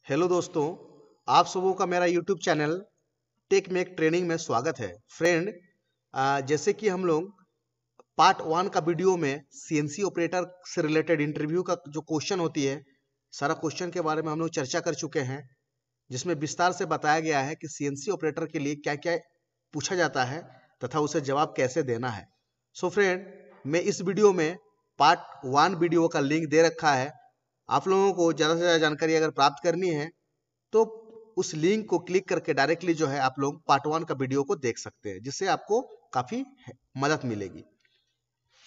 Hello दोस्तों, आप सबों का मेरा YouTube channel Tech Make Training में स्वागत है। फ्रेंड, जैसे कि हम लोग पार्ट 1 का वीडियो में सीएनसी ऑपरेटर से रिलेटेड इंटरव्यू का जो क्वेश्चन होती है, सारा क्वेश्चन के बारे में हम लोग चर्चा कर चुके हैं, जिसमें विस्तार से बताया गया है कि सीएनसी ऑपरेटर के लिए क्या क्या पूछा जाता है तथा उसे जवाब कैसे देना है। सो फ्रेंड, मैं इस वीडियो में पार्ट 1 वीडियो का लिंक दे रखा है। आप लोगों को ज़्यादा से ज़्यादा जानकारी अगर प्राप्त करनी है तो उस लिंक को क्लिक करके डायरेक्टली जो है आप लोग पार्ट 1 का वीडियो को देख सकते हैं, जिससे आपको काफ़ी मदद मिलेगी।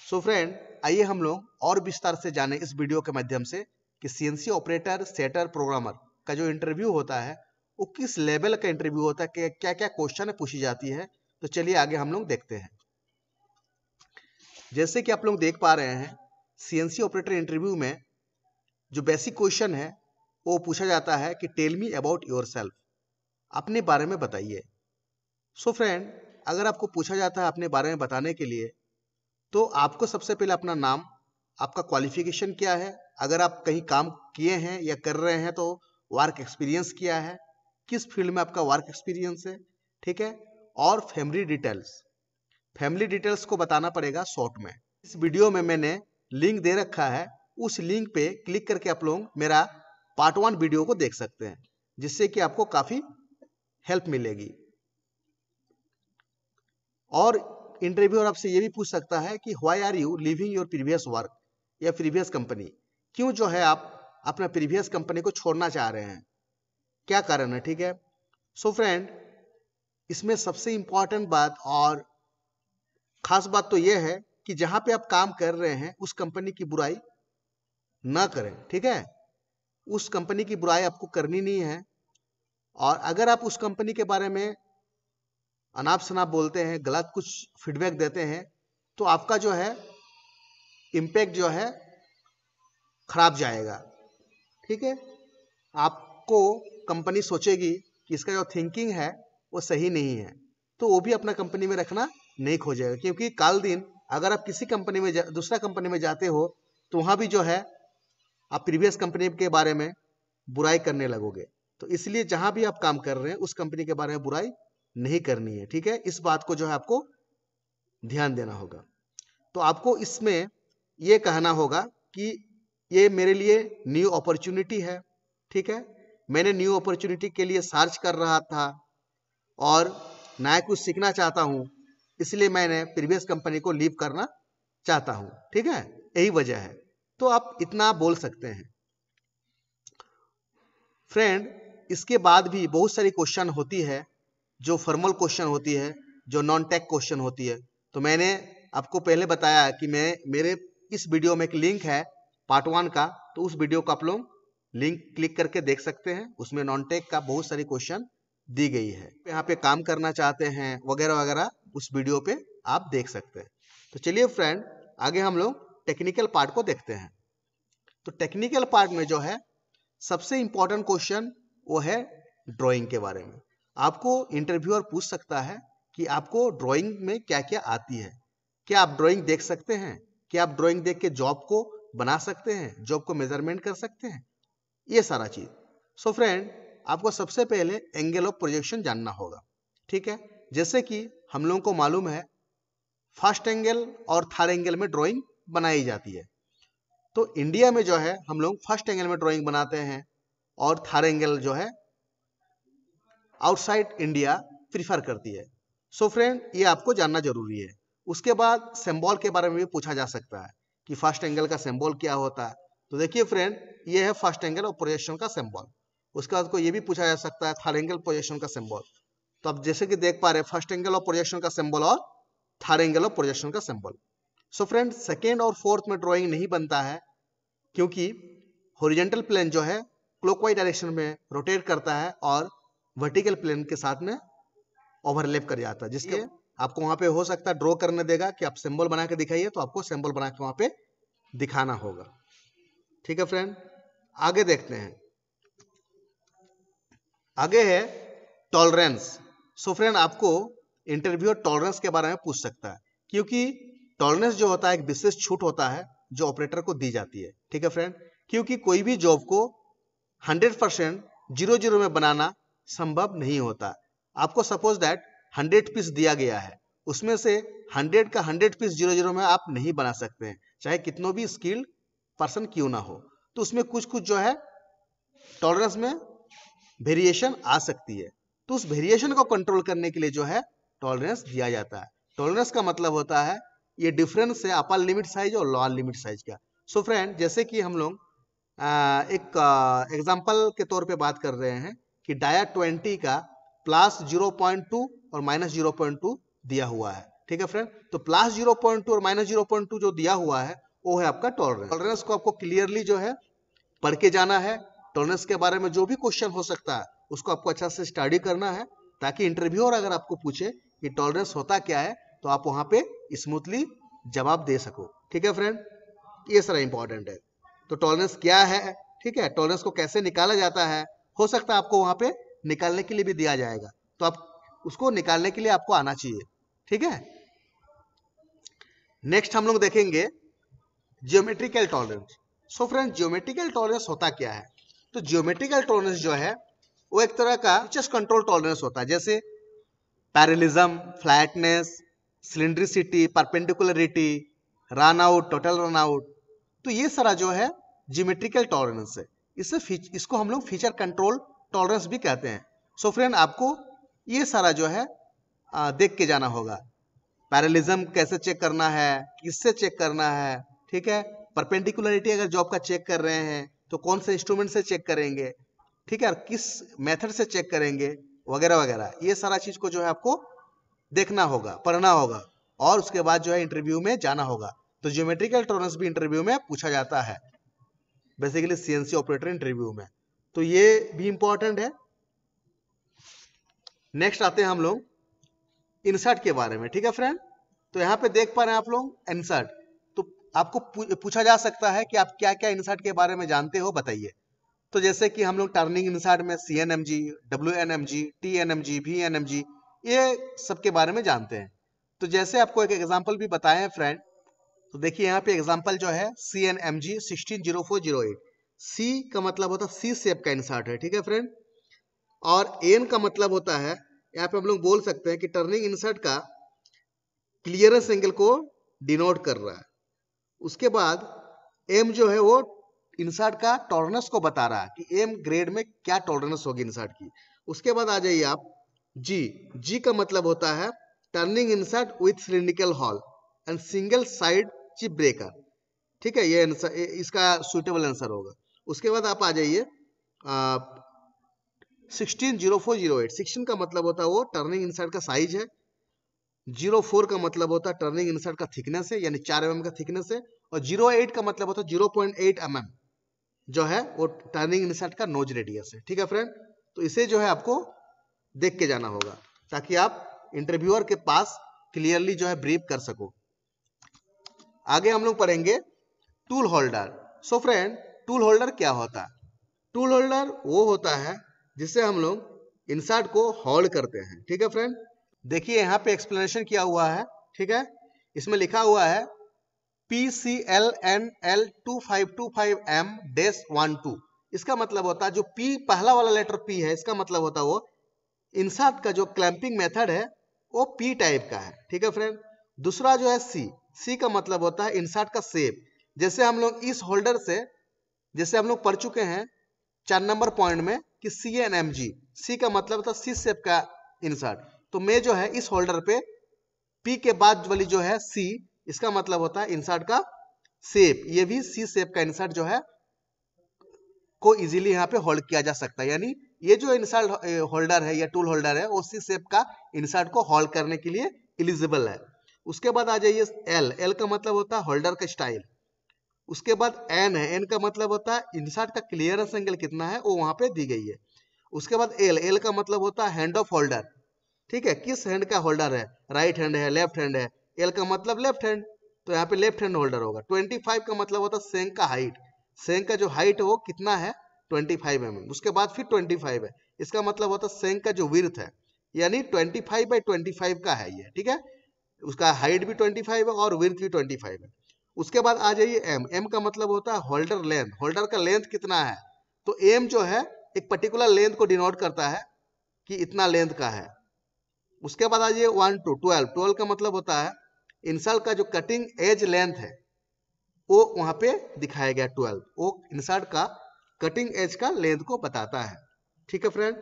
सो फ्रेंड, आइए हम लोग और विस्तार से जाने इस वीडियो के माध्यम से कि सीएनसी ऑपरेटर, सेटर, प्रोग्रामर का जो इंटरव्यू होता है वो किस लेवल का इंटरव्यू होता है, कि क्या क्या क्वेश्चन पूछी जाती है। तो चलिए आगे हम लोग देखते हैं। जैसे कि आप लोग देख पा रहे हैं, सीएनसी ऑपरेटर इंटरव्यू में जो बेसिक क्वेश्चन है वो पूछा जाता है कि टेल मी अबाउट योरसेल्फ, अपने बारे में बताइए। सो फ्रेंड, अगर आपको पूछा जाता है अपने बारे में बताने के लिए, तो आपको सबसे पहले अपना नाम, आपका क्वालिफिकेशन क्या है, अगर आप कहीं काम किए हैं या कर रहे हैं तो वर्क एक्सपीरियंस क्या है, किस फील्ड में आपका वर्क एक्सपीरियंस है, ठीक है, और फैमिली डिटेल्स को बताना पड़ेगा शॉर्ट में। इस वीडियो में मैंने लिंक दे रखा है, उस लिंक पे क्लिक करके आप लोग मेरा पार्ट 1 वीडियो को देख सकते हैं, जिससे कि आपको काफी हेल्प मिलेगी। और इंटरव्यूअर आपसे ये भी पूछ सकता है कि why are you living your previous work या प्रीवियस कंपनी, क्यों जो है आप अपना प्रीवियस कंपनी को छोड़ना चाह रहे हैं, क्या कारण है, ठीक है। सो फ्रेंड, इसमें सबसे इंपॉर्टेंट बात और खास बात तो यह है कि जहां पे आप काम कर रहे हैं उस कंपनी की बुराई ना करें, ठीक है। उस कंपनी की बुराई आपको करनी नहीं है, और अगर आप उस कंपनी के बारे में अनाप शनाप बोलते हैं, गलत कुछ फीडबैक देते हैं, तो आपका जो है इम्पैक्ट जो है खराब जाएगा, ठीक है। आपको कंपनी सोचेगी कि इसका जो थिंकिंग है वो सही नहीं है, तो वो भी अपना कंपनी में रखना नहीं खोजेगा, क्योंकि काल दिन अगर आप किसी कंपनी में दूसरा कंपनी में जाते हो तो वहां भी जो है आप प्रीवियस कंपनी के बारे में बुराई करने लगोगे। तो इसलिए जहां भी आप काम कर रहे हैं उस कंपनी के बारे में बुराई नहीं करनी है, ठीक है। इस बात को जो है आपको ध्यान देना होगा। तो आपको इसमें ये कहना होगा कि ये मेरे लिए न्यू अपॉर्चुनिटी है, ठीक है। मैंने न्यू अपॉर्चुनिटी के लिए सर्च कर रहा था और नया कुछ सीखना चाहता हूं, इसलिए मैंने प्रीवियस कंपनी को लीव करना चाहता हूं, ठीक है, यही वजह है। तो आप इतना बोल सकते हैं। फ्रेंड, इसके बाद भी बहुत सारी क्वेश्चन होती है जो फॉर्मल क्वेश्चन होती है, जो नॉन टेक क्वेश्चन होती है। तो मैंने आपको पहले बताया कि मेरे इस वीडियो में एक लिंक है पार्ट 1 का, तो उस वीडियो को आप लोग लिंक क्लिक करके देख सकते हैं। उसमें नॉन टेक का बहुत सारी क्वेश्चन दी गई है, यहाँ पे काम करना चाहते हैं वगैरह वगैरह, उस वीडियो पे आप देख सकते हैं। तो चलिए फ्रेंड, आगे हम लोग टेक्निकल पार्ट को देखते हैं। तो टेक्निकल पार्ट में जो है सबसे इंपॉर्टेंट क्वेश्चन वो है ड्राइंग के बारे में। आपको इंटरव्यूअर पूछ सकता है कि आपको ड्राइंग में क्या क्या आती है, क्या आप ड्राइंग देख सकते हैं, क्या आप ड्राइंग देख के जॉब को बना सकते हैं, जॉब को मेजरमेंट कर सकते हैं, ये सारा चीज। सो फ्रेंड, आपको सबसे पहले एंगल ऑफ प्रोजेक्शन जानना होगा, ठीक है। जैसे कि हम लोगों को मालूम है फर्स्ट एंगल और थर्ड एंगल में ड्राइंग बनाई जाती है। तो इंडिया में जो है हम लोग फर्स्ट एंगल में ड्राइंग बनाते हैं और थर्ड एंगल जो है आउटसाइड इंडिया प्रीफर करती है। सो फ्रेंड, ये आपको जानना जरूरी है। उसके बाद सिंबल के बारे में भी पूछा जा सकता है कि फर्स्ट एंगल का सिंबल क्या होता है। तो देखिए फ्रेंड, ये है फर्स्ट एंगल और प्रोजेक्शन का सिंबल। उसके बाद को ये भी पूछा जा सकता है थर्ड एंगल प्रोजेक्शन का सिंबल। तो आप जैसे कि देख पा रहे हैं फर्स्ट एंगल और प्रोजेक्शन का सिंबल और थर्ड एंगल और प्रोजेक्शन का सिंबल। सो फ्रेंड, सेकेंड और फोर्थ में ड्रॉइंग नहीं बनता है, क्योंकि हॉरिजॉन्टल प्लेन जो है क्लॉकवाइज डायरेक्शन में रोटेट करता है और वर्टिकल प्लेन के साथ में ओवरलैप कर जाता है, जिसके आपको वहां पे हो सकता है ड्रॉ करने देगा कि आप सिंबल बना के दिखाइए, तो आपको सिंबल बना के वहां पे दिखाना होगा, ठीक है फ्रेंड। आगे देखते हैं। आगे है टॉलरेंस। सो फ्रेंड, आपको इंटरव्यूअर टॉलरेंस के बारे में पूछ सकता है, क्योंकि टॉलरेंस जो होता है एक विशेष छूट होता है जो ऑपरेटर को दी जाती है, ठीक है फ्रेंड। क्योंकि कोई भी जॉब को 100% 0 में बनाना संभव नहीं होता। आपको सपोज दैट 100 पीस दिया गया है, उसमें से 100 का 100 पीस 0 में आप नहीं बना सकते हैं, चाहे कितनों भी स्किल्ड पर्सन क्यों ना हो। तो उसमें कुछ कुछ जो है टॉलरेंस में वेरिएशन आ सकती है। तो उस वेरिएशन को कंट्रोल करने के लिए जो है टॉलरेंस दिया जाता है। टॉलरेंस का मतलब होता है ये डिफरेंस है अपर लिमिट साइज और लोअर लिमिट साइज का। सो फ्रेंड, जैसे कि हम लोग एक एग्जांपल के तौर पे बात कर रहे हैं कि डाया 20 का प्लस 0.2 और माइनस 0.2 दिया हुआ है, ठीक है फ्रेंड। तो प्लस 0.2 और माइनस 0.2 जो दिया हुआ है वो है आपका टॉलरेंस। टॉलरेंस को आपको क्लियरली जो है पढ़ के जाना है। टॉलरेंस के बारे में जो भी क्वेश्चन हो सकता है उसको आपको अच्छा से स्टडी करना है, ताकि इंटरव्यूअर अगर आपको पूछे कि टॉलरेंस होता क्या है तो आप वहां पे स्मूथली जवाब दे सको, ठीक है फ्रेंड। ये सारा इंपॉर्टेंट है। तो टॉलरेंस क्या है, ठीक है, टॉलरेंस को कैसे निकाला जाता है, हो सकता है आपको वहां पे निकालने के लिए भी दिया जाएगा, तो आप उसको निकालने के लिए आपको आना चाहिए, ठीक है। नेक्स्ट हम लोग देखेंगे geometrical tolerance. So friend, geometrical tolerance होता क्या है? तो जियोमेट्रिकल टॉलरेंस जो है वो एक तरह का फीचर्स कंट्रोल टॉलरेंस होता है, जैसे parallelism, flatness, cylindricity, perpendicularity, run out, total run out. तो ये सारा जो है जियोमेट्रिकल टॉलरेंस है। इसको हम लोग फीचर कंट्रोल टॉलरेंस भी कहते हैं। सो फ्रेंड, आपको ये सारा जो है देख के जाना होगा। पैरेलिज्म कैसे चेक करना है, किससे चेक करना है, ठीक है। परपेंडिकुलरिटी अगर जॉब का चेक कर रहे हैं तो कौन से इंस्ट्रूमेंट से चेक करेंगे, ठीक है, और किस मेथड से चेक करेंगे, वगैरह वगैरह। ये सारा चीज को जो है आपको देखना होगा, पढ़ना होगा, और उसके बाद जो है इंटरव्यू में जाना होगा। तो जियोमेट्रिकल टॉलरेंस भी इंटरव्यू में पूछा जाता है, बेसिकली सीएनसी ऑपरेटर इंटरव्यू में। तो ये भी इंपॉर्टेंट है। नेक्स्ट आते हैं हम लोग इंसर्ट के बारे में, ठीक है फ्रेंड। तो यहाँ पे देख पा रहे हैं आप लोग इंसर्ट। तो आपको पूछा जा सकता है कि आप क्या क्या इंसर्ट के बारे में जानते हो, बताइए। तो जैसे कि हम लोग टर्निंग इंसर्ट में CNMG, WNMG, TNMG, VNMG, ये सब के बारे में जानते हैं। तो जैसे आपको एक एग्जांपल भी बताए हैं फ्रेंड, तो देखिए यहाँ पे एग्जांपल जो है CNMG 160408। C का मतलब होता है सी शेप का इंसर्ट है, ठीक है फ्रेंड। और N का मतलब होता है, यहाँ पे हम लोग बोल सकते हैं कि टर्निंग इंसर्ट का क्लियरेंस एंगल को डिनोट कर रहा है। उसके बाद M जो है वो इंसर्ट का टॉलरेंस को बता रहा है कि M ग्रेड में क्या टॉलरेंस होगी इंसर्ट की। उसके बाद आ जाइए आप G का मतलब होता है turning insert with cylindrical hall and single side chip breaker, ठीक है, ये इसका सुटेबल आंसर होगा। उसके बाद आप आ जाइए 160408। 16 का मतलब होता है वो टर्निंग इंसर्ट का साइज है। 04 का मतलब होता है टर्निंग इंसर्ट का थिकनेस है, यानी 4 mm का थिकनेस है। और 08 का मतलब होता है 0.8 mm जो है वो टर्निंग इंसर्ट का नोज रेडियस है, ठीक है फ्रेंड। तो इसे जो है आपको देख के जाना होगा, ताकि आप इंटरव्यूअर के पास क्लियरली जो है ब्रीफ कर सको। आगे हम लोग पढ़ेंगे tool holder. So friend, tool holder क्या होता है? टूल होल्डर वो होता है जिससे हम लोग इंसर्ट को होल्ड करते हैं, ठीक है फ्रेंड। देखिए यहाँ पे एक्सप्लेनेशन किया हुआ है, ठीक है। इसमें लिखा हुआ है PCLNL2525M-12। इसका मतलब होता है जो P पहला वाला लेटर P है, इसका मतलब होता है वो इंसर्ट का जो क्लैंपिंग मेथड है वो P टाइप का है, ठीक है फ्रेंड। दूसरा जो है C का मतलब होता है इंसर्ट का शेप। जैसे हम लोग इस होल्डर से, जैसे हम लोग पढ़ चुके हैं 4 नंबर पॉइंट में कि CNMG, C का मतलब होता है C शेप का इंसर्ट। तो मैं जो है इस होल्डर पे P के बाद वाली जो है C, इसका मतलब होता है इंसर्ट का शेप। ये भी C शेप का इंसर्ट जो है को इजीली यहाँ पे होल्ड किया जा सकता है, यानी ये जो इंसर्ट होल्डर है या टूल होल्डर है वो C शेप का इंसर्ट को होल्ड करने के लिए एलिजिबल है। उसके बाद आ जाइए L का मतलब होता है होल्डर का स्टाइल। उसके बाद N है, N का मतलब होता है इंसर्ट का क्लियरेंस एंगल कितना है वो वहां पे दी गई है। उसके बाद L का मतलब होता है हैंड ऑफ होल्डर, ठीक है, किस हैंड का होल्डर है, राइट हैंड है, लेफ्ट हैंड है। L का मतलब लेफ्ट हैंड, तो यहाँ पे लेफ्ट हैंड होल्डर होगा। 25 का मतलब होता है सेंक का हाइट, सेंक का जो हाइट है वो कितना है 25 mm। उसके बाद फिर 25 है, इसका मतलब होता है सेंक का जो विड्थ है, यानी 25/25 का है ये, ठीक है। उसका हाइट भी 25 है और विड्थ भी 25 है। उसके बाद आ जाइए M का मतलब होता है होल्डर लेंथ, होल्डर का लेंथ कितना है। तो M जो है एक पर्टिकुलर लेंथ को डिनोट करता है कि इतना लेंथ का है। उसके बाद आइए 1 to 12। 12 का मतलब होता है इंसर्ट का जो कटिंग एज लेंथ है वो वहां पे दिखाया गया 12, वो इंसर्ट का कटिंग एज का लेंथ को बताता है। ठीक है फ्रेंड,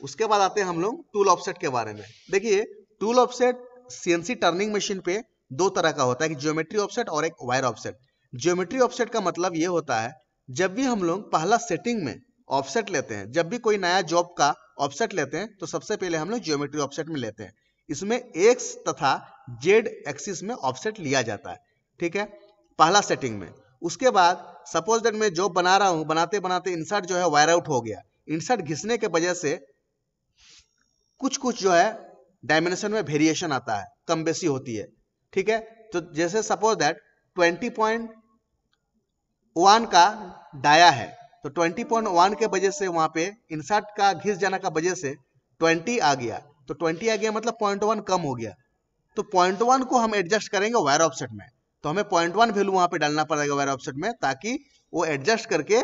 उसके बाद आते हैं हम लोग टूल ऑफसेट के बारे में। देखिए tool offset CNC turning machine पे दो तरह का होता है, कि ज्योमेट्री ऑफसेट और एक वायर ऑफसेट। ज्योमेट्री ऑफसेट का मतलब ये होता है जब भी हम लोग पहला सेटिंग में ऑफसेट लेते हैं, जब भी कोई नया जॉब का ऑफसेट लेते हैं तो सबसे पहले हम लोग ज्योमेट्री ऑफसेट में लेते हैं। इसमें एक्स तथा जेड एक्सिस में ऑफसेट लिया जाता है। ठीक है, पहला सेटिंग में। उसके बाद सपोज दैट मैं जॉब बना रहा हूं, बनाते बनाते इंसर्ट जो है वायर आउट हो गया। इंसर्ट घिसने के वजह से कुछ कुछ जो है डायमेंशन में वेरिएशन आता है, कम बेसी होती है। ठीक है, तो जैसे सपोज दैट 20.1 का डाया है, तो 20.1 के वजह से वहां पे इंसर्ट का घिस जाने का वजह से 20 आ गया, तो 20 आ गया मतलब 0.1 कम हो गया। तो 0.1 को हम एडजस्ट करेंगे वायर ऑफसेट में, तो हमें 0.1 वैल्यू वहां पे डालना पड़ेगा वायर ऑफसेट में, ताकि वो एडजस्ट करके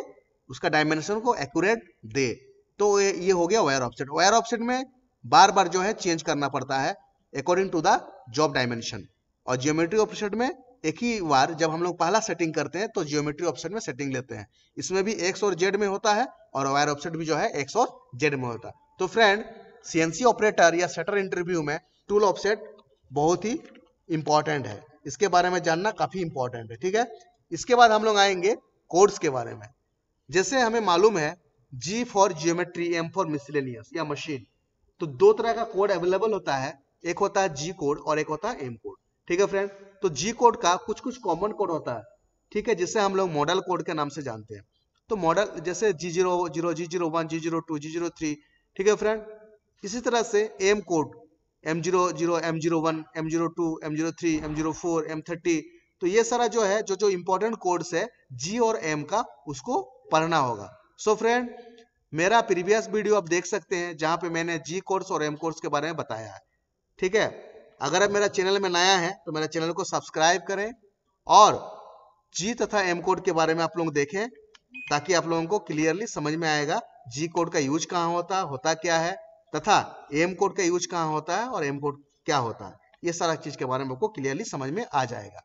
उसका डायमेंशन को एक्यूरेट दे। तो ये हो गया वायर ऑफसेट। वायर ऑफसेट में बार बार जो है चेंज करना पड़ता है according to the job dimension. और जियोमेट्री ऑफसेट में एक ही बार जब हम लोग पहला सेटिंग करते हैं तो जियोमेट्री ऑफसेट में सेटिंग लेते हैं। इसमें भी एक्स और जेड में होता है और वायर ऑफसेट भी जो है एक्स और जेड में होता है। तो फ्रेंड, सीएनसी ऑपरेटर या सेटर इंटरव्यू में टूल ऑफसेट बहुत ही इंपॉर्टेंट है, इसके बारे में जानना काफी इंपॉर्टेंट है। ठीक है, इसके बाद हम लोग आएंगे कोड्स के बारे में। जैसे हमें मालूम है G for geometry, M for miscellaneous या मशीन, तो दो तरह का कोड अवेलेबल होता है, एक होता है जी कोड और एक होता है एम कोड। ठीक है फ्रेंड, तो जी कोड का कुछ कुछ कॉमन कोड होता है, ठीक है, जिसे हम लोग मॉडल कोड के नाम से जानते हैं। तो मॉडल जैसे G00, G01, G02, G03, ठीक है फ्रेंड। इसी तरह से M code M00, M01, M02, M03, M04, M30, तो ये सारा जो है जो इंपॉर्टेंट कोड्स है जी और एम का, उसको पढ़ना होगा। सो फ्रेंड, मेरा प्रीवियस वीडियो आप देख सकते हैं जहां पे मैंने जी कोड्स और एम कोड्स के बारे में बताया है। ठीक है, अगर आप मेरा चैनल में नया है तो मेरा चैनल को सब्सक्राइब करें और जी तथा एम कोड के बारे में आप लोग देखें, ताकि आप लोगों को क्लियरली समझ में आएगा जी कोड का यूज कहाँ होता क्या है, तथा एम कोड का यूज कहाँ होता है और एम कोड क्या होता है। ये सारा चीज के बारे में आपको क्लियरली समझ में आ जाएगा।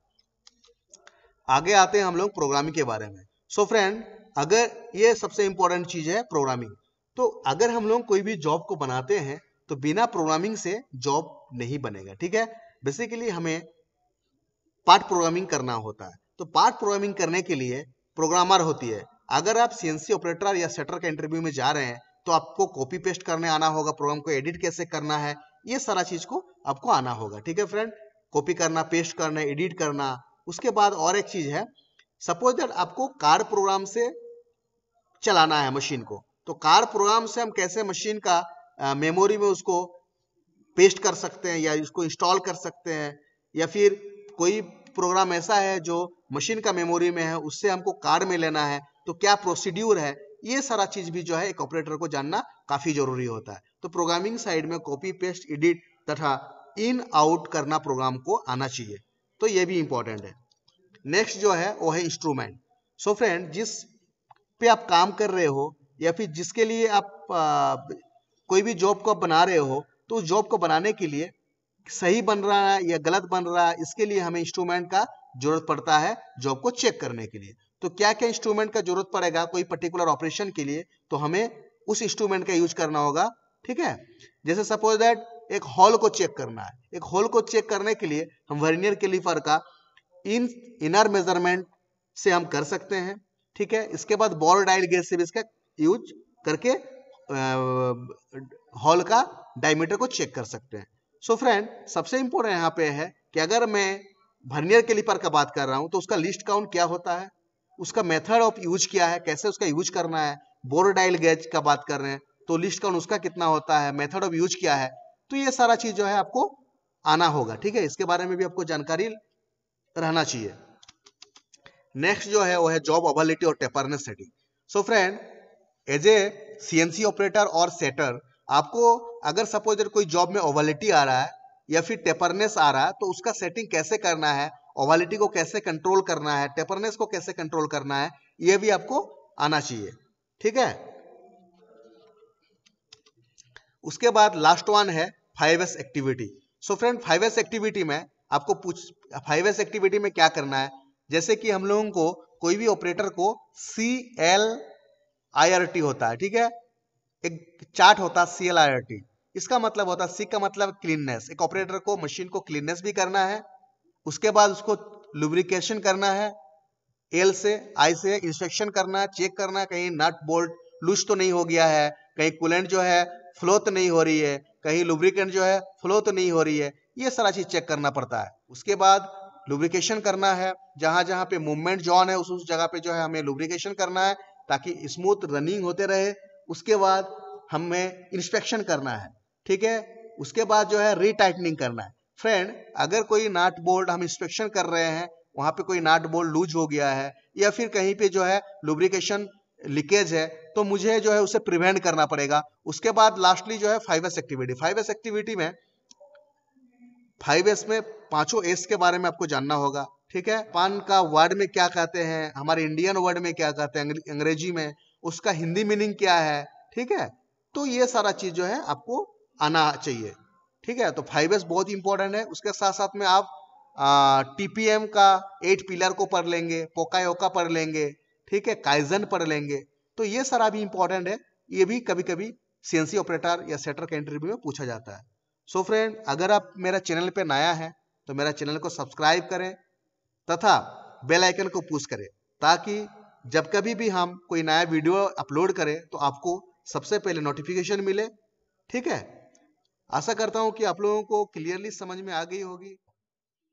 आगे आते हैं हम लोग प्रोग्रामिंग के बारे में। सो फ्रेंड, अगर ये सबसे इंपॉर्टेंट चीज है प्रोग्रामिंग, तो अगर हम लोग कोई भी जॉब को बनाते हैं तो बिना प्रोग्रामिंग से जॉब नहीं बनेगा। ठीक है, बेसिकली हमें पार्ट प्रोग्रामिंग करना होता है। तो पार्ट प्रोग्रामिंग करने के लिए प्रोग्रामर होती है। अगर आप सीएनसी ऑपरेटर या सेटर के इंटरव्यू में जा रहे हैं तो आपको कॉपी पेस्ट करने आना होगा, प्रोग्राम को एडिट कैसे करना है, ये सारा चीज को आपको आना होगा। ठीक है फ्रेंड, कॉपी करना, पेस्ट करना, एडिट करना। उसके बाद और एक चीज है, सपोज दैट आपको कार प्रोग्राम से चलाना है मशीन को, तो कार प्रोग्राम से हम कैसे मशीन का मेमोरी में उसको पेस्ट कर सकते हैं या इसको इंस्टॉल कर सकते हैं, या फिर कोई प्रोग्राम ऐसा है जो मशीन का मेमोरी में है उससे हमको कार्ड में लेना है, तो क्या प्रोसीड्यूर है, ये सारा चीज भी जो है एक ऑपरेटर को जानना काफी जरूरी होता है। तो प्रोग्रामिंग साइड में कॉपी पेस्ट, एडिट तथा इन आउट करना प्रोग्राम को आना चाहिए, तो ये भी इंपॉर्टेंट है। नेक्स्ट जो है वो है इंस्ट्रूमेंट। सो फ्रेंड, जिस पे आप काम कर रहे हो या फिर जिसके लिए आप कोई भी जॉब को आप बना रहे हो, तो उस जॉब को बनाने के लिए सही बन रहा है या गलत बन रहा है, इसके लिए हमें इंस्ट्रूमेंट का जरूरत पड़ता है जॉब को चेक करने के लिए। तो क्या क्या इंस्ट्रूमेंट का जरूरत पड़ेगा कोई पर्टिकुलर ऑपरेशन के लिए, तो हमें उस इंस्ट्रूमेंट का यूज करना होगा। ठीक है, जैसे सपोज दैट एक हॉल को चेक करना है, एक हॉल को चेक करने के लिए हम वर्नियर कैलीपर का इनर मेजरमेंट से हम कर सकते हैं। ठीक है, इसके बाद बॉल डायल गेज से भी इसका यूज करके हॉल का डायमीटर को चेक कर सकते हैं। सो फ्रेंड, सबसे इंपॉर्टेंट यहाँ पे है कि अगर मैं वर्नियर कैलीपर का बात कर रहा हूँ तो उसका लिस्ट काउंट क्या होता है, उसका मेथड ऑफ यूज क्या है, कैसे उसका यूज करना है। बोर डायल गेज का बात कर रहे हैं तो लिस्ट काउंट उसका कितना होता है, मेथड ऑफ यूज क्या है, तो ये सारा चीज जो है आपको आना होगा। ठीक है, इसके बारे में भी आपको जानकारी रहना चाहिए। नेक्स्ट जो है वो है जॉब ओवलिटी और taperness setting. So friend, as a CNC operator और सेटर, आपको अगर सपोज कोई जॉब में ओवलिटी आ रहा है या फिर टेपरनेस आ रहा है तो उसका सेटिंग कैसे करना है, ओवलिटी को कैसे कंट्रोल करना है, टेपरनेस को कैसे कंट्रोल करना है, ये भी आपको आना चाहिए। ठीक है। उसके बाद लास्ट वन है 5S activity. So friend 5S activity में आपको 5S एक्टिविटी में क्या करना है, जैसे कि हम लोगों को कोई भी ऑपरेटर को CLIRT होता है, ठीक है, एक चार्ट होता है CLIRT। इसका मतलब होता है, C का मतलब क्लीननेस, एक ऑपरेटर को मशीन को क्लीननेस भी करना है, उसके बाद उसको लुब्रिकेशन करना है, L से I से इंस्पेक्शन करना है, चेक करना है कहीं नट बोल्ट लूज तो नहीं हो गया है, कहीं कूलेंट जो है फ्लो तो नहीं हो रही है, कहीं लुब्रिकेंट जो है फ्लो तो नहीं हो रही है, ये सारा चीज चेक करना पड़ता है। उसके बाद लुब्रिकेशन करना है, जहां जहां पे मूवमेंट जॉन है उस जगह पे जो है हमें लुब्रिकेशन करना है ताकि स्मूथ रनिंग होते रहे। उसके बाद हमें इंस्पेक्शन करना है, ठीक है। उसके बाद जो है रीटाइटनिंग करना है। फ्रेंड अगर कोई नट बोल्ट हम इंस्पेक्शन कर रहे हैं, वहां पे कोई नट बोल्ट लूज हो गया है या फिर कहीं पे जो है लुब्रिकेशन लीकेज है, तो मुझे जो है उसे प्रिवेंट करना पड़ेगा। उसके बाद लास्टली जो है 5S एक्टिविटी। 5S एक्टिविटी में 5S में 5 S के बारे में आपको जानना होगा, ठीक है। पान का वर्ड में क्या कहते हैं, हमारे इंडियन वर्ड में क्या कहते हैं, अंग्रेजी में उसका हिंदी मीनिंग क्या है, ठीक है। तो ये सारा चीज जो है आपको आना चाहिए, ठीक है। तो 5S बहुत इंपॉर्टेंट है। उसके साथ साथ में आप TPM का 8 पिलर को पढ़ लेंगे, पोकायोका पढ़ लेंगे, ठीक है, काइजन पढ़ लेंगे। तो ये सारा भी इंपॉर्टेंट है, ये भी कभी कभी CNC ऑपरेटर या सेटर के इंटरव्यू में पूछा जाता है। सो फ्रेंड अगर आप मेरा चैनल पे नया है तो मेरा चैनल को सब्सक्राइब करें तथा बेल आइकन को पुश करें, ताकि जब कभी भी हम कोई नया वीडियो अपलोड करें तो आपको सबसे पहले नोटिफिकेशन मिले, ठीक है। आशा करता हूं कि आप लोगों को क्लियरली समझ में आ गई होगी।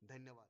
धन्यवाद।